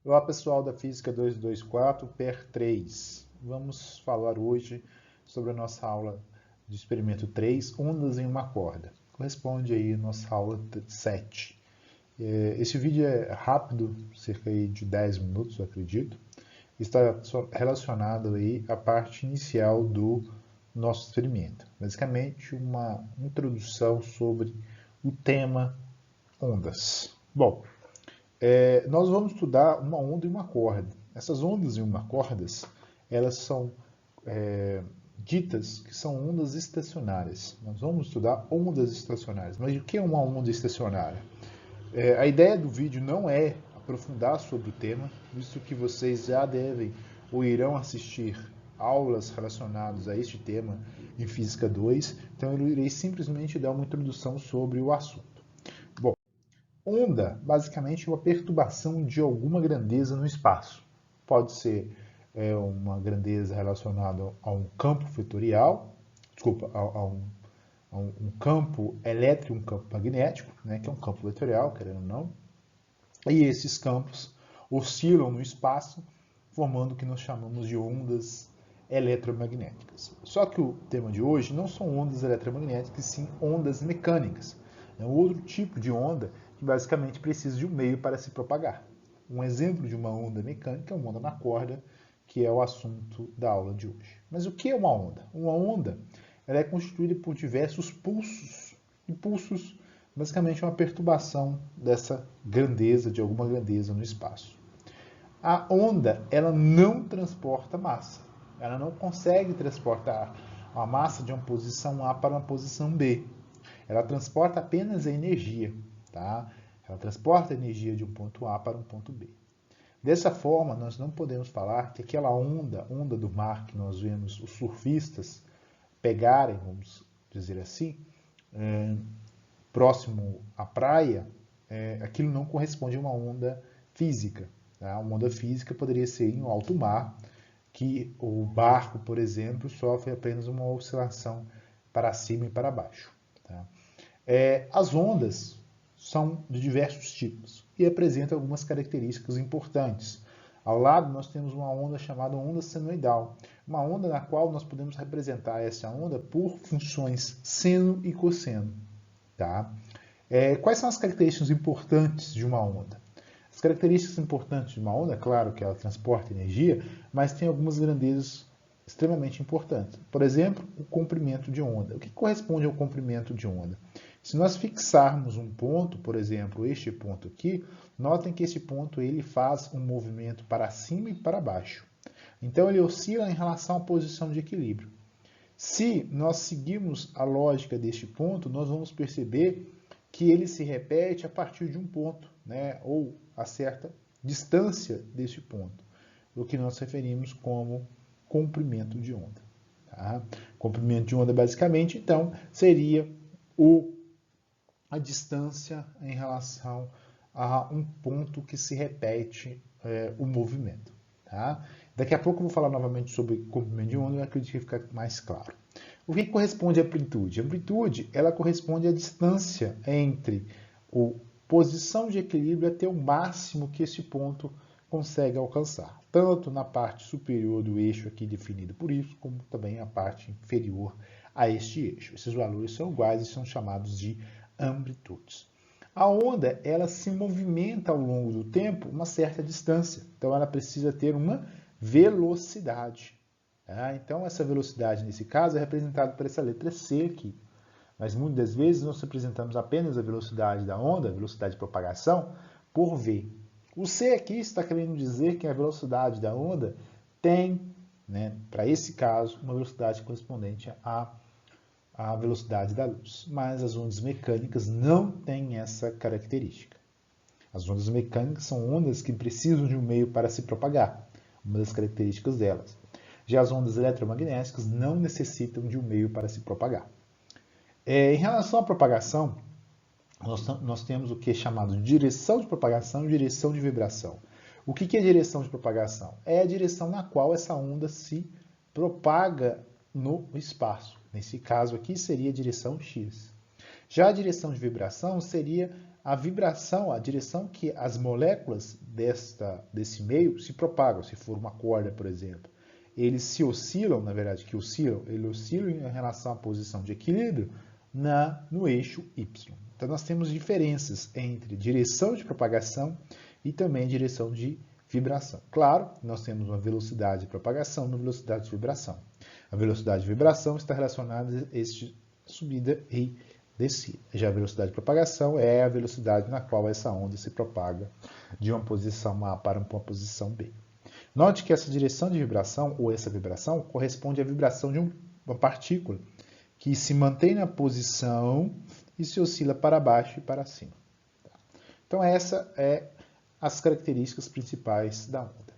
Olá pessoal da Física 224, PER 3. Vamos falar hoje sobre a nossa aula de experimento 3, ondas em uma corda. Corresponde aí à nossa aula 7. Esse vídeo é rápido, cerca de 10 minutos, eu acredito. Está relacionado aí à parte inicial do nosso experimento. Basicamente, uma introdução sobre o tema ondas. Bom, nós vamos estudar uma onda e uma corda. Essas ondas e uma cordas, elas são ditas que são ondas estacionárias. Nós vamos estudar ondas estacionárias. Mas o que é uma onda estacionária? A ideia do vídeo não é aprofundar sobre o tema, visto que vocês já devem ou irão assistir aulas relacionadas a este tema em Física 2, então eu irei simplesmente dar uma introdução sobre o assunto. Bom, onda, basicamente, é uma perturbação de alguma grandeza no espaço. Pode ser uma grandeza relacionada a um campo vetorial, desculpa, a um campo elétrico e um campo magnético, né, que é um campo vetorial, querendo ou não. E esses campos oscilam no espaço, formando o que nós chamamos de ondas eletromagnéticas. Só que o tema de hoje não são ondas eletromagnéticas, sim ondas mecânicas. É um outro tipo de onda que basicamente precisa de um meio para se propagar. Um exemplo de uma onda mecânica é uma onda na corda, que é o assunto da aula de hoje. Mas o que é uma onda? Uma onda ela é constituída por diversos pulsos. E pulsos, basicamente, é uma perturbação dessa grandeza, de alguma grandeza no espaço. A onda, ela não transporta massa. Ela não consegue transportar a massa de uma posição A para uma posição B. Ela transporta apenas a energia, tá? Ela transporta a energia de um ponto A para um ponto B. Dessa forma, nós não podemos falar que aquela onda do mar que nós vemos os surfistas pegarem, vamos dizer assim, próximo à praia, aquilo não corresponde a uma onda física. Tá? Uma onda física poderia ser em alto mar, que o barco, por exemplo, sofre apenas uma oscilação para cima e para baixo. Tá? As ondas são de diversos tipos e apresentam algumas características importantes. Ao lado, nós temos uma onda chamada onda senoidal, uma onda na qual nós podemos representar essa onda por funções seno e cosseno. Tá? Quais são as características importantes de uma onda? As características importantes de uma onda, é claro que ela transporta energia, mas tem algumas grandezas extremamente importantes. Por exemplo, o comprimento de onda. O que corresponde ao comprimento de onda? Se nós fixarmos um ponto, por exemplo, este ponto aqui, notem que esse ponto ele faz um movimento para cima e para baixo. Então ele oscila em relação à posição de equilíbrio. Se nós seguirmos a lógica deste ponto, nós vamos perceber que ele se repete a partir de um ponto, né, ou a certa distância deste ponto, o que nós referimos como comprimento de onda. Tá? Comprimento de onda, basicamente, então, seria a distância em relação a um ponto que se repete o movimento. Tá? Daqui a pouco eu vou falar novamente sobre comprimento de onda, eu acredito que fica mais claro. O que corresponde à amplitude? A amplitude ela corresponde à distância entre a posição de equilíbrio até o máximo que esse ponto consegue alcançar, tanto na parte superior do eixo aqui definido por isso, como também a parte inferior a este eixo. Esses valores são iguais e são chamados de amplitudes. A onda ela se movimenta ao longo do tempo uma certa distância, então ela precisa ter uma velocidade. Então essa velocidade nesse caso é representada por essa letra C aqui. Mas muitas das vezes nós representamos apenas a velocidade da onda, a velocidade de propagação, por V. O C aqui está querendo dizer que a velocidade da onda tem, né, para esse caso, uma velocidade correspondente à velocidade da luz. Mas as ondas mecânicas não têm essa característica. As ondas mecânicas são ondas que precisam de um meio para se propagar, uma das características delas. Já as ondas eletromagnéticas não necessitam de um meio para se propagar. Em relação à propagação, nós temos o que é chamado de direção de propagação e direção de vibração. O que é direção de propagação? É a direção na qual essa onda se propaga no espaço. Nesse caso aqui seria a direção X. Já a direção de vibração seria a vibração, a direção que as moléculas desse meio se propagam. Se for uma corda, por exemplo, eles se oscilam, na verdade, eles oscilam em relação à posição de equilíbrio no eixo Y. Então, nós temos diferenças entre direção de propagação e também direção de vibração. Claro, nós temos uma velocidade de propagação e uma velocidade de vibração. A velocidade de vibração está relacionada a esta subida e descida. Já a velocidade de propagação é a velocidade na qual essa onda se propaga de uma posição A para uma posição B. Note que essa direção de vibração, ou essa vibração, corresponde à vibração de uma partícula que se mantém na posição e se oscila para baixo e para cima. Então, essa é as características principais da onda.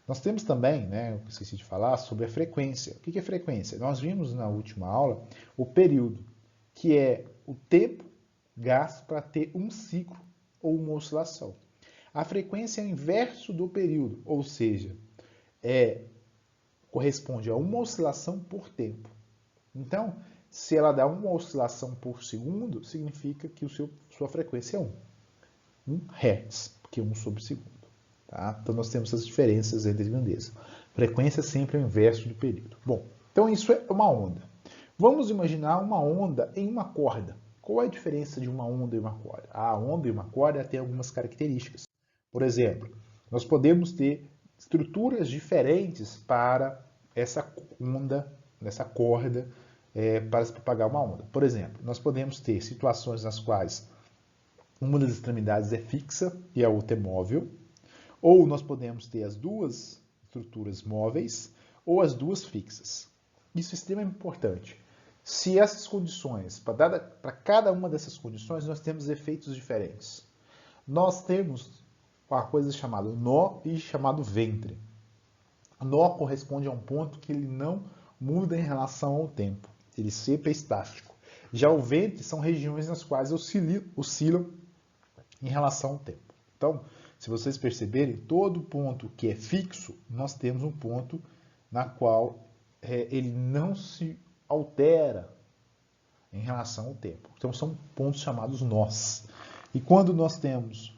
Nós temos também, eu esqueci de falar, sobre a frequência. O que é frequência? Nós vimos na última aula o período, que é o tempo gasto para ter um ciclo ou uma oscilação. A frequência é o inverso do período, ou seja, corresponde a uma oscilação por tempo. Então, se ela dá uma oscilação por segundo, significa que sua frequência é 1 Hz, porque 1 sobre segundo. Tá? Então, nós temos essas diferenças entre grandeza. Frequência sempre é o inverso do período. Bom, então isso é uma onda. Vamos imaginar uma onda em uma corda. Qual é a diferença de uma onda e uma corda? A onda e uma corda tem algumas características. Por exemplo, nós podemos ter estruturas diferentes para essa onda, nessa corda, para se propagar uma onda. Por exemplo, nós podemos ter situações nas quais uma das extremidades é fixa e a outra é móvel, ou nós podemos ter as duas estruturas móveis ou as duas fixas. Isso é extremamente importante. Se essas condições, para cada uma dessas condições, nós temos efeitos diferentes. Nós temos uma coisa chamada nó e chamado ventre. O nó corresponde a um ponto que ele não muda em relação ao tempo. Ele sempre é estático. Já o ventre são regiões nas quais oscilam em relação ao tempo. Então, se vocês perceberem, todo ponto que é fixo, nós temos um ponto na qual ele não se altera em relação ao tempo. Então, são pontos chamados nós. E quando nós temos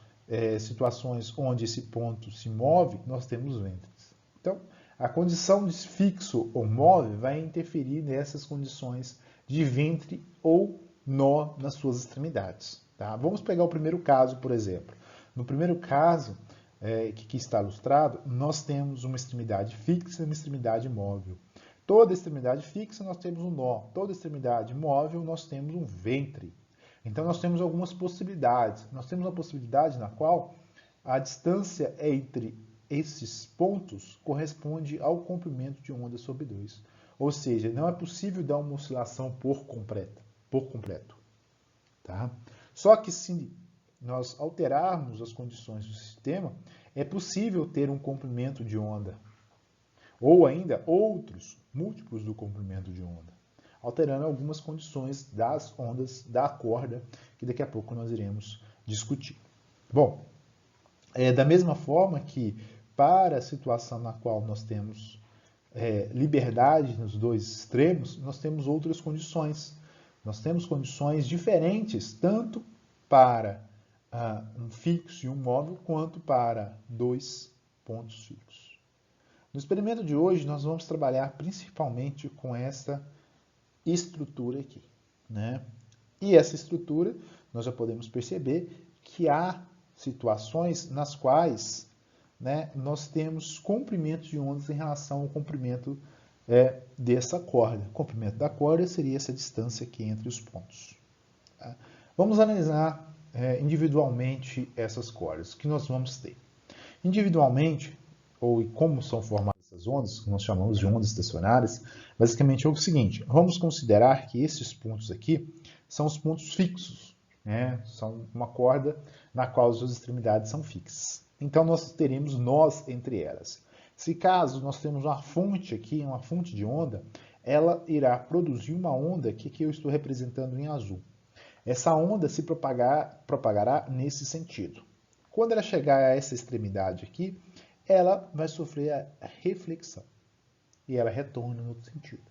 situações onde esse ponto se move, nós temos ventres. Então, a condição de fixo ou móvel vai interferir nessas condições de ventre ou nó nas suas extremidades. Tá? Vamos pegar o primeiro caso, por exemplo. No primeiro caso, que está ilustrado, nós temos uma extremidade fixa e uma extremidade móvel. Toda extremidade fixa nós temos um nó, toda extremidade móvel nós temos um ventre. Então nós temos algumas possibilidades. Nós temos uma possibilidade na qual a distância entre esses pontos corresponde ao comprimento de onda sobre 2. Ou seja, não é possível dar uma oscilação por completo. Tá? Só que se nós alterarmos as condições do sistema, é possível ter um comprimento de onda. Ou ainda outros múltiplos do comprimento de onda, alterando algumas condições das ondas da corda, que daqui a pouco nós iremos discutir. Bom, da mesma forma que para a situação na qual nós temos liberdade nos dois extremos, nós temos outras condições. Nós temos condições diferentes, tanto para um fixo e um móvel, quanto para dois pontos fixos. No experimento de hoje, nós vamos trabalhar principalmente com essa estrutura aqui. E essa estrutura, nós já podemos perceber que há situações nas quais nós temos comprimento de ondas em relação ao comprimento dessa corda. O comprimento da corda seria essa distância aqui entre os pontos. Tá? Vamos analisar individualmente essas cordas. O que nós vamos ter? Individualmente, e como são formadas essas ondas, que nós chamamos de ondas estacionárias, basicamente é o seguinte: vamos considerar que esses pontos aqui são os pontos fixos. São uma corda na qual as duas extremidades são fixas. Então, nós teremos nós entre elas. Se caso nós temos uma fonte aqui, uma fonte de onda, ela irá produzir uma onda que eu estou representando em azul. Essa onda se propagará nesse sentido. Quando ela chegar a essa extremidade aqui, ela vai sofrer a reflexão. E ela retorna no outro sentido.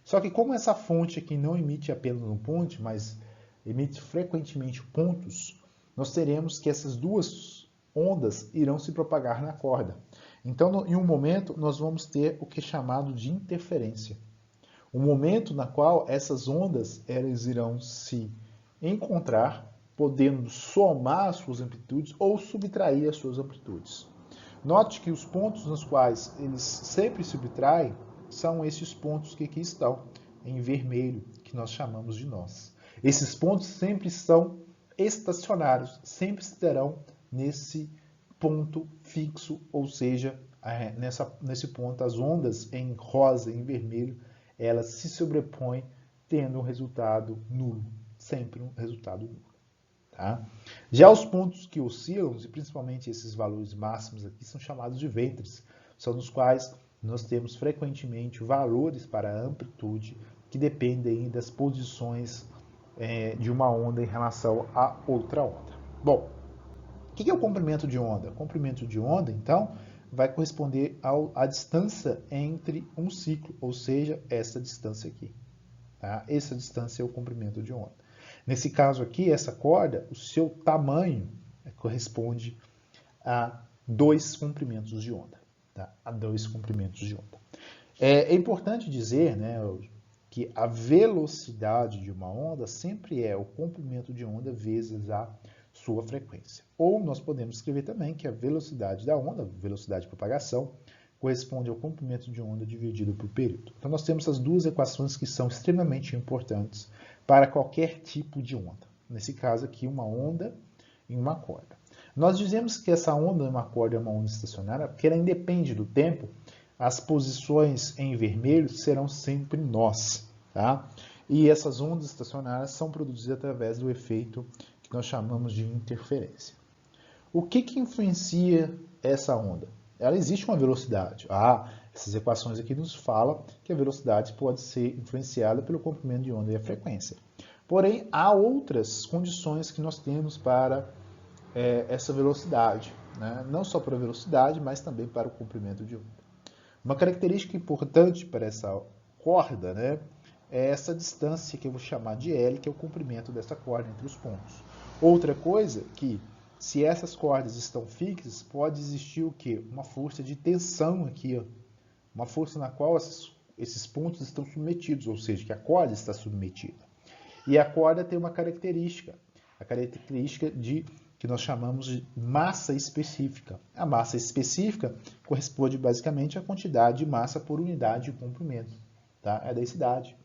Só que como essa fonte aqui não emite apenas um ponto, mas emite frequentemente pontos, nós teremos que essas duas ondas irão se propagar na corda. Então, em um momento, nós vamos ter o que é chamado de interferência. O momento na qual essas ondas elas irão se encontrar, podendo somar as suas amplitudes ou subtrair as suas amplitudes. Note que os pontos nos quais eles sempre subtraem são esses pontos que aqui estão, em vermelho, que nós chamamos de nós. Esses pontos sempre são estacionários, sempre estarão nesse ponto fixo, ou seja, nesse ponto as ondas em rosa e em vermelho, elas se sobrepõem tendo um resultado nulo, sempre um resultado nulo. Tá? Já os pontos que oscilam, e principalmente esses valores máximos aqui, são chamados de ventres, são nos quais nós temos frequentemente valores para a amplitude que dependem das posições de uma onda em relação a outra onda. Bom, o que é o comprimento de onda? O comprimento de onda, então, vai corresponder à distância entre um ciclo, ou seja, essa distância aqui. Tá? Essa distância é o comprimento de onda. Nesse caso aqui, essa corda, o seu tamanho corresponde a 2 comprimentos de onda. Tá? A 2 comprimentos de onda. É importante dizer, né, que a velocidade de uma onda sempre é o comprimento de onda vezes a sua frequência. Ou nós podemos escrever também que a velocidade da onda, velocidade de propagação, corresponde ao comprimento de onda dividido por período. Então nós temos essas duas equações que são extremamente importantes para qualquer tipo de onda. Nesse caso aqui, uma onda em uma corda. Nós dizemos que essa onda em uma corda é uma onda estacionária porque ela independe do tempo. As posições em vermelho serão sempre nós. Tá? E essas ondas estacionárias são produzidas através do efeito que nós chamamos de interferência. O que influencia essa onda? Ela existe uma velocidade. Essas equações aqui nos falam que a velocidade pode ser influenciada pelo comprimento de onda e a frequência. Porém, há outras condições que nós temos para essa velocidade, né? Não só para a velocidade, mas também para o comprimento de onda. Uma característica importante para essa corda, né, é essa distância que eu vou chamar de L, que é o comprimento dessa corda entre os pontos. Outra coisa que, se essas cordas estão fixas, pode existir o quê? Uma força de tensão aqui, ó. Uma força na qual esses pontos estão submetidos, ou seja, que a corda está submetida. E a corda tem uma característica, a característica que nós chamamos de massa específica. A massa específica corresponde basicamente à quantidade de massa por unidade de comprimento. Tá? É a densidade.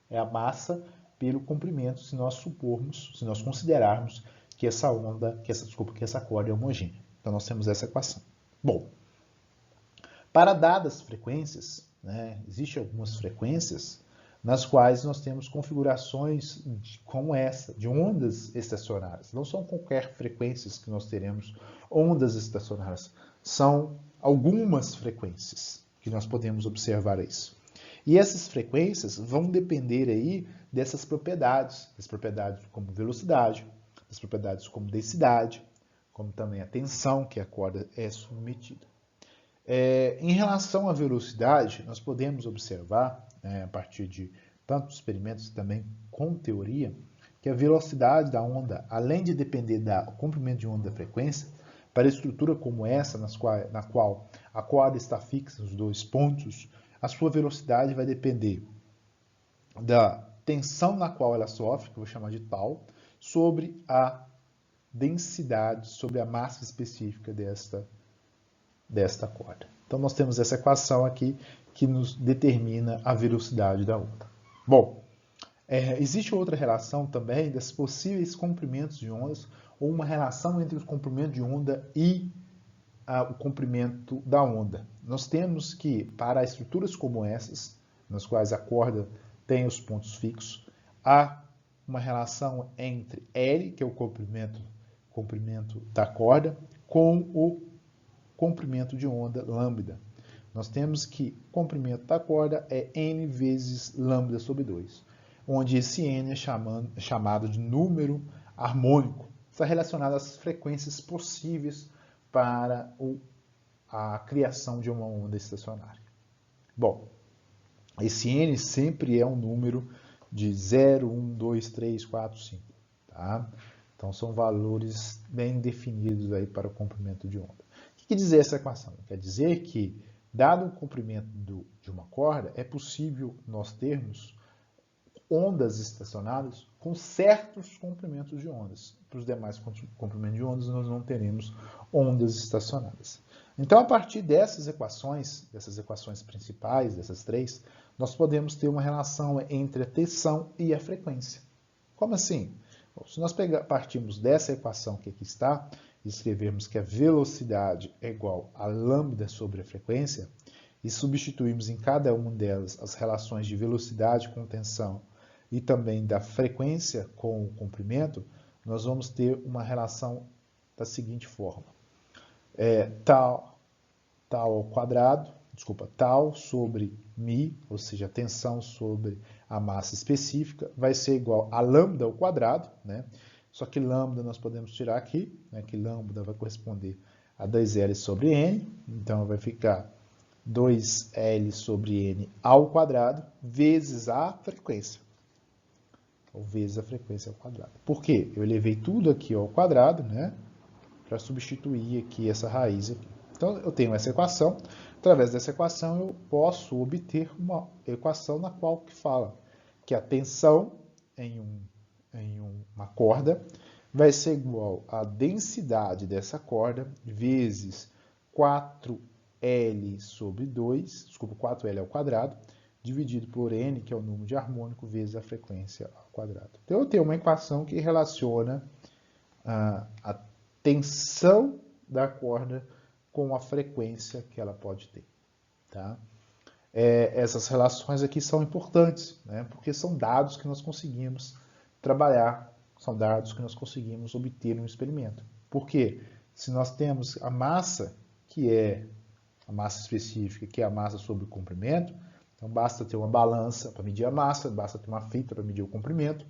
É a massa pelo comprimento, se nós considerarmos que essa corda é homogênea. Então nós temos essa equação. Bom, para dadas frequências, né, existem algumas frequências nas quais nós temos configurações como essa, de ondas estacionárias. Não são qualquer frequências que nós teremos ondas estacionárias, são algumas frequências que nós podemos observar isso. E essas frequências vão depender aí dessas propriedades, das propriedades como velocidade, das propriedades como densidade, como também a tensão que a corda é submetida. Em relação à velocidade, nós podemos observar, a partir de tantos experimentos também com teoria, que a velocidade da onda, além de depender do comprimento de onda da frequência, para estrutura como essa, na qual a corda está fixa nos 2 pontos, a sua velocidade vai depender da tensão na qual ela sofre, que eu vou chamar de tal, sobre a densidade, sobre a massa específica desta corda. Então nós temos essa equação aqui que nos determina a velocidade da onda. Bom, existe outra relação também das possíveis comprimentos de ondas, ou uma relação entre o comprimento de onda e o comprimento da onda. Nós temos que, para estruturas como essas, nas quais a corda tem os pontos fixos, há uma relação entre L, que é o comprimento da corda, com o comprimento de onda lambda. Nós temos que o comprimento da corda é n vezes lambda sobre 2, onde esse n é chamado de número harmônico. Está relacionado às frequências possíveis para a criação de uma onda estacionária. Bom, esse n sempre é um número de 0, 1, 2, 3, 4, 5. Tá? Então, são valores bem definidos aí para o comprimento de onda. O que quer dizer essa equação? Quer dizer que, dado o comprimento de uma corda, é possível nós termos ondas estacionadas com certos comprimentos de ondas. Para os demais comprimentos de ondas, nós não teremos ondas estacionadas. Então, a partir dessas equações principais, dessas três, nós podemos ter uma relação entre a tensão e a frequência. Como assim? Bom, se nós partirmos dessa equação que aqui está, e escrevermos que a velocidade é igual a lambda sobre a frequência, e substituirmos em cada uma delas as relações de velocidade com tensão e também da frequência com o comprimento, nós vamos ter uma relação da seguinte forma. Tal ao quadrado, tal sobre μ, ou seja, a tensão sobre a massa específica, vai ser igual a lambda ao quadrado, né? Só que lambda nós podemos tirar aqui, né? Que lambda vai corresponder a 2L sobre N, então vai ficar 2L sobre N ao quadrado, vezes a frequência. Ou vezes a frequência ao quadrado. Por quê? Eu elevei tudo aqui ao quadrado, né? Para substituir aqui essa raiz aqui. Então, eu tenho essa equação. Através dessa equação, eu posso obter uma equação na qual que fala que a tensão em uma corda vai ser igual à densidade dessa corda vezes 4L sobre 2, 4L ao quadrado, dividido por N, que é o número de harmônico, vezes a frequência ao quadrado. Então, eu tenho uma equação que relaciona a tensão da corda com a frequência que ela pode ter. Tá? Essas relações aqui são importantes, né? Porque são dados que nós conseguimos trabalhar, são dados que nós conseguimos obter no experimento. Por quê? Se nós temos a massa, que é a massa específica, que é a massa sobre o comprimento, então basta ter uma balança para medir a massa, basta ter uma fita para medir o comprimento.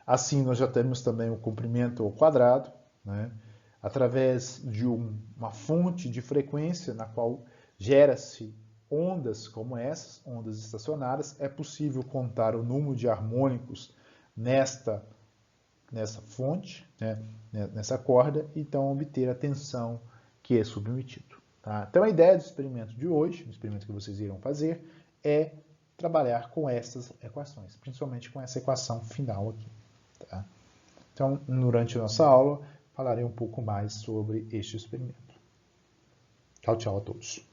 Assim, nós já temos também o comprimento ao quadrado, né? Através de uma fonte de frequência na qual gera-se ondas como essas, ondas estacionárias, é possível contar o número de harmônicos nessa fonte, né? Nessa corda, e então obter a tensão que é submetido. Tá? Então a ideia do experimento de hoje, o experimento que vocês irão fazer, é trabalhar com essas equações, principalmente com essa equação final aqui. Tá? Então, durante a nossa aula, falarei um pouco mais sobre este experimento. Tchau, tchau a todos.